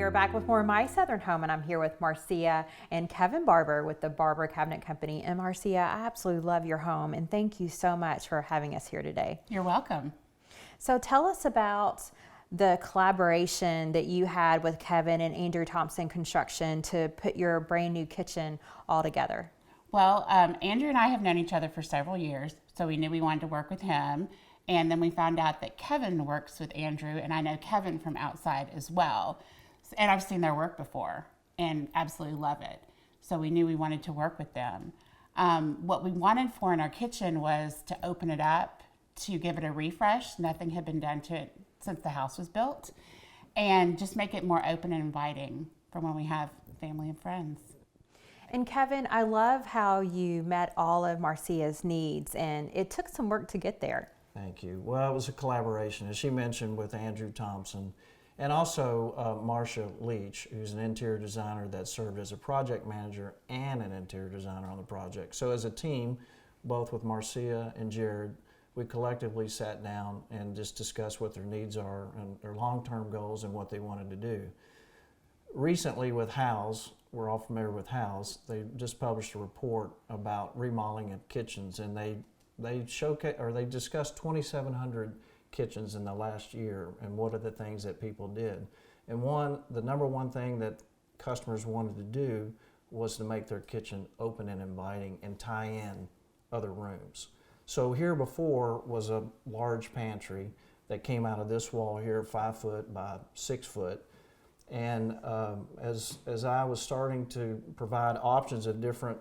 are back with more My Southern Home, and I'm here with Marcia and Kevin Barber with the Barber Cabinet Company. And Marcia, I absolutely love your home, and thank you so much for having us here today. You're welcome. So tell us about the collaboration that you had with Kevin and Andrew Thompson Construction to put your brand new kitchen all together. Well, Andrew and I have known each other for several years, so we knew we wanted to work with him. And then we found out that Kevin works with Andrew, and I know Kevin from outside as well. And I've seen their work before and absolutely love it. So we knew we wanted to work with them. What we wanted for in our kitchen was to open it up, to give it a refresh. Nothing had been done to it since the house was built. And just make it more open and inviting for when we have family and friends. And Kevin, I love how you met all of Marcia's needs, and it took some work to get there. Thank you. Well, it was a collaboration, as she mentioned, with Andrew Thompson and also Marcia Leach, who's an interior designer that served as a project manager and an interior designer on the project. So as a team, both with Marcia and Jared, we collectively sat down and just discussed what their needs are and their long-term goals and what they wanted to do. Recently with House, we're all familiar with House, they just published a report about remodeling of kitchens, and they discussed 2,700 kitchens in the last year and what are the things that people did. And the number one thing that customers wanted to do was to make their kitchen open and inviting and tie in other rooms. So here before was a large pantry that came out of this wall here, 5 foot by 6 foot. And as I was starting to provide options of different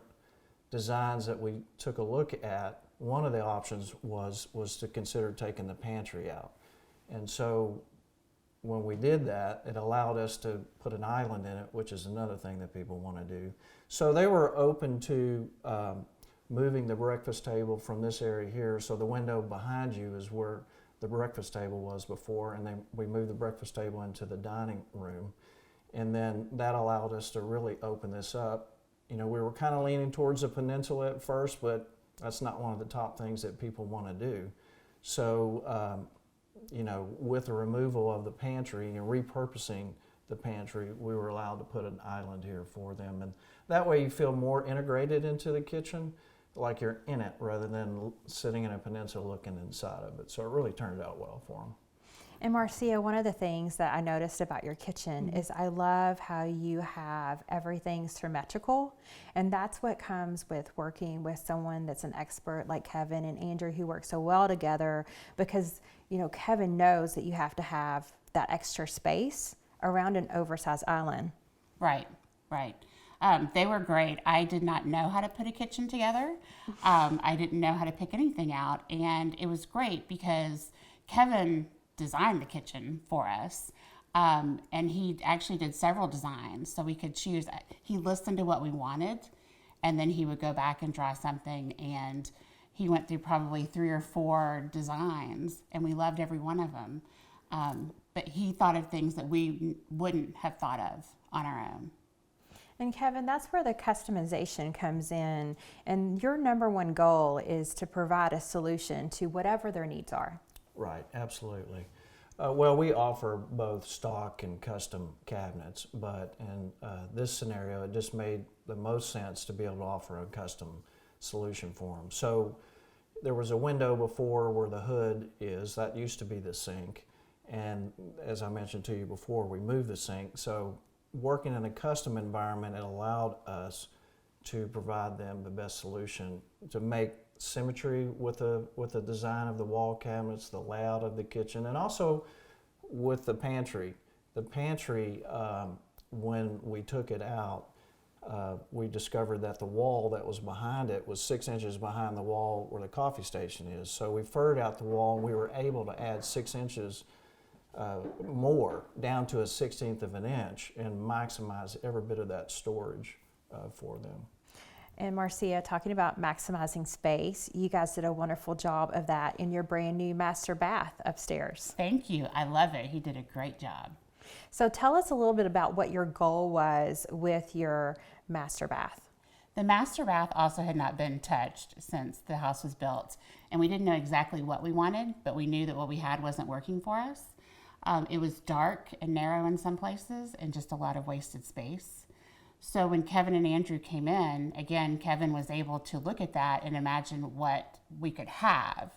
designs that we took a look at, one of the options was to consider taking the pantry out. And so when we did that, it allowed us to put an island in it, which is another thing that people want to do. So they were open to moving the breakfast table from this area here. So the window behind you is where the breakfast table was before, and then we moved the breakfast table into the dining room. And then that allowed us to really open this up. You know, we were kind of leaning towards the peninsula at first, but that's not one of the top things that people want to do. So, you know, with the removal of the pantry and repurposing the pantry, we were allowed to put an island here for them. And that way you feel more integrated into the kitchen, like you're in it rather than sitting in a peninsula looking inside of it. So it really turned out well for them. And Marcia, one of the things that I noticed about your kitchen is I love how you have everything symmetrical, and that's what comes with working with someone that's an expert like Kevin and Andrew, who work so well together, because you know Kevin knows that you have to have that extra space around an oversized island. Right. They were great. I did not know how to put a kitchen together. I didn't know how to pick anything out, and it was great because Kevin designed the kitchen for us, and he actually did several designs so we could choose. He listened to what we wanted, and then he would go back and draw something, and he went through probably 3 or 4 designs, and we loved every one of them. But he thought of things that we wouldn't have thought of on our own. And Kevin, that's where the customization comes in, and your number one goal is to provide a solution to whatever their needs are. Right, absolutely. Well, we offer both stock and custom cabinets, but in this scenario, it just made the most sense to be able to offer a custom solution for them. So there was a window before where the hood is. That used to be the sink. And as I mentioned to you before, we moved the sink. So working in a custom environment, it allowed us to provide them the best solution to make symmetry with the design of the wall cabinets, the layout of the kitchen, and also with the pantry. The pantry, when we took it out, we discovered that the wall that was behind it was 6 inches behind the wall where the coffee station is. So we furred out the wall, and we were able to add 6 inches more, down to a 1/16 of an inch, and maximize every bit of that storage for them. And Marcia, talking about maximizing space, you guys did a wonderful job of that in your brand new master bath upstairs. Thank you. I love it. He did a great job. So tell us a little bit about what your goal was with your master bath. The master bath also had not been touched since the house was built, and we didn't know exactly what we wanted, but we knew that what we had wasn't working for us. It was dark and narrow in some places and just a lot of wasted space. So when Kevin and Andrew came in, again, Kevin was able to look at that and imagine what we could have.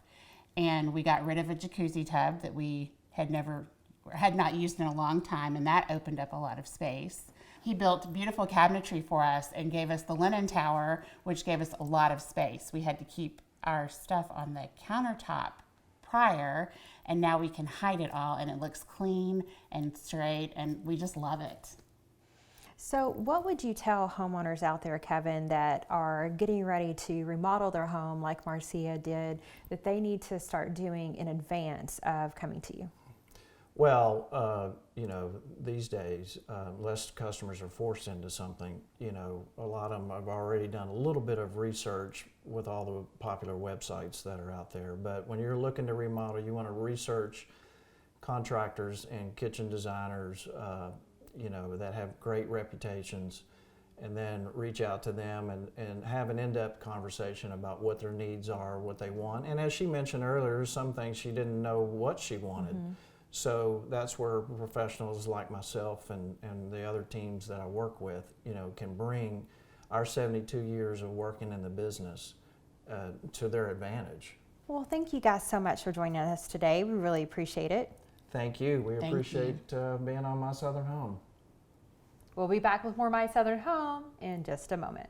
And we got rid of a jacuzzi tub that we had not used in a long time, and that opened up a lot of space. He built beautiful cabinetry for us and gave us the linen tower, which gave us a lot of space. We had to keep our stuff on the countertop prior, and now we can hide it all, and it looks clean and straight, and we just love it. So what would you tell homeowners out there, Kevin, that are getting ready to remodel their home like Marcia did, that they need to start doing in advance of coming to you? Well, these days, less customers are forced into something. A lot of them have already done a little bit of research with all the popular websites that are out there. But when you're looking to remodel, you want to research contractors and kitchen designers, that have great reputations, and then reach out to them and have an in-depth conversation about what their needs are, what they want. And as she mentioned earlier, some things she didn't know what she wanted. Mm-hmm. So that's where professionals like myself and the other teams that I work with, can bring our 72 years of working in the business to their advantage. Well, thank you guys so much for joining us today. We really appreciate it. Thank you. We appreciate being on My Southern Home. We'll be back with more My Southern Home in just a moment.